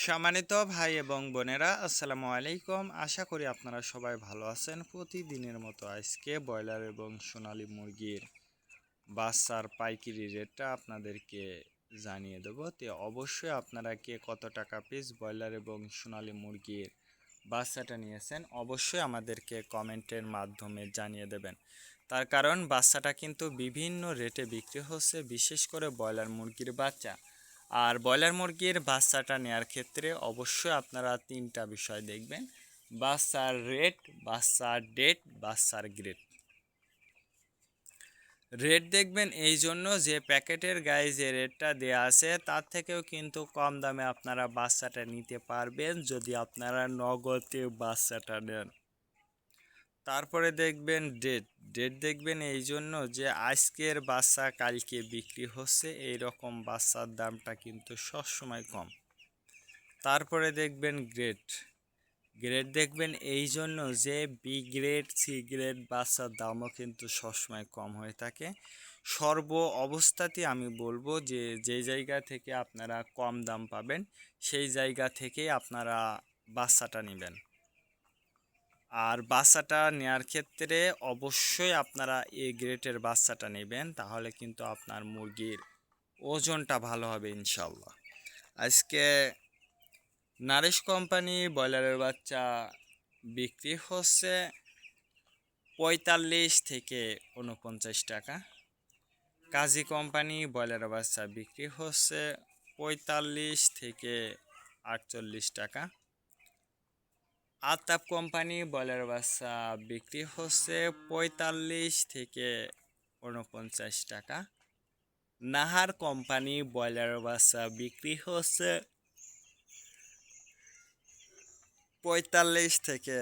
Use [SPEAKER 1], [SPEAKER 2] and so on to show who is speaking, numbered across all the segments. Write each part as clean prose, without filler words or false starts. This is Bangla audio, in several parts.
[SPEAKER 1] সম্মানিত ভাই এবং বোনেরা, আসসালামু আলাইকুম। আশা করি আপনারা সবাই ভালো আছেন। প্রতিদিনের মতো আজকে ব্রয়লার এবং সোনালী মুরগির বাচ্চার পাইকারি রেটটা আপনাদেরকে জানিয়ে দেবো। তো অবশ্যই আপনারা কে কত টাকা পিস ব্রয়লার এবং সোনালী মুরগির বাচ্চাটা নিয়েছেন অবশ্যই আমাদেরকে কমেন্টের মাধ্যমে জানিয়ে দেবেন। তার কারণ বাচ্চাটা কিন্তু বিভিন্ন রেটে বিক্রি হচ্ছে, বিশেষ করে ব্রয়লার মুরগির বাচ্চা। আর ব্রয়লার মুরগির বাচ্চাটা নেওয়ার ক্ষেত্রে অবশ্যই আপনারা তিনটা বিষয় দেখবেন: বাচ্চার রেট, বাচ্চার ডেট, বাচ্চার গ্রেড। রেট দেখবেন এই জন্য যে প্যাকেটের গায়ে যে রেটটা দেওয়া আছে তার থেকেও কিন্তু কম দামে আপনারা বাচ্চাটা নিতে পারবেন যদি আপনারা নগদে বাচ্চাটা নেন। তারপরে দেখবেন ডেট। ডেট দেখবেন এই জন্য যে আজকের বাচ্চা কালকে বিক্রি হচ্ছে, এই রকম বাচ্চার দামটা কিন্তু সবসময় কম। তারপরে দেখবেন গ্রেড। গ্রেড দেখবেন এই জন্য যে বি গ্রেড, সি গ্রেড বাচ্চার দামও কিন্তু সবসময় কম হয়ে থাকে। সর্ব অবস্থাতেই আমি বলবো যে যেই জায়গা থেকে আপনারা কম দাম পাবেন সেই জায়গা থেকেই আপনারা বাচ্চাটা নেবেন। আর বাচ্চাটা নেওয়ার ক্ষেত্রে অবশ্যই আপনারা এ গ্রেডের বাচ্চাটা নেবেন, তাহলে কিন্তু আপনার মুরগির ওজনটা ভালো হবে ইনশাল্লাহ। আজকে নারিশ কোম্পানি ব্রয়লারের বাচ্চা বিক্রি হচ্ছে 45 থেকে 49 টাকা। কাজী কোম্পানি ব্রয়লারের বাচ্চা বিক্রি হচ্ছে 45 থেকে 48 টাকা। আতাপ কোম্পানি ব্রয়লার বাচ্চা বিক্রি হচ্ছে 45 থেকে 49 টাকা। নাহার কোম্পানি ব্রয়লার বাচ্চা বিক্রি হচ্ছে 45 থেকে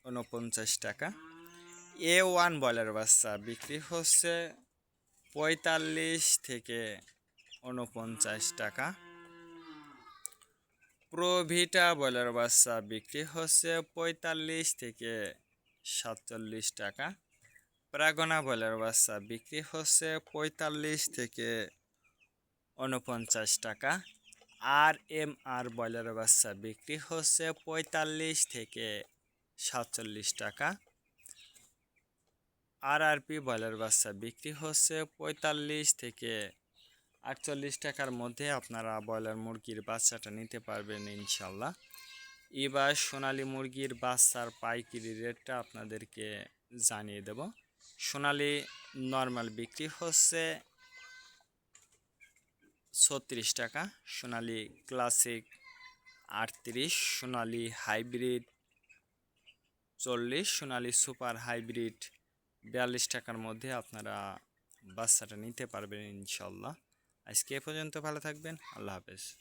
[SPEAKER 1] 49 টাকা। A1 ব্রয়লার বাচ্চা বিক্রি হচ্ছে 45 থেকে 49 টাকা। প্রোভিটা ব্রয়লার বাচ্চা বিক্রি হচ্ছে 45 থেকে 47 টাকা। প্রাগনা ব্রয়লার বাচ্চা বিক্রি হচ্ছে 45 থেকে 49 টাকা। RMR ব্রয়লার বাচ্চা বিক্রি হচ্ছে 45 থেকে 47 টাকা। RRP ব্রয়লার বাচ্চা বিক্রি হচ্ছে 45 থেকে 48 টাকার মধ্যে আপনারা ব্রয়লার মুরগির বাচ্চাটা নিতে পারবেন ইনশাল্লাহ। এবার সোনালী মুরগির বাচ্চার পাইকারি রেটটা আপনাদেরকে জানিয়ে দেব। সোনালী নর্মাল বিক্রি হচ্ছে 36 টাকা, সোনালী ক্লাসিক 38, সোনালী হাইব্রিড 40, সোনালী সুপার হাইব্রিড 42 টাকার মধ্যে আপনারা বাচ্চাটা নিতে পারবেন ইনশাল্লাহ। আজকে এ পর্যন্ত, ভালো থাকবেন, আল্লাহ হাফেজ।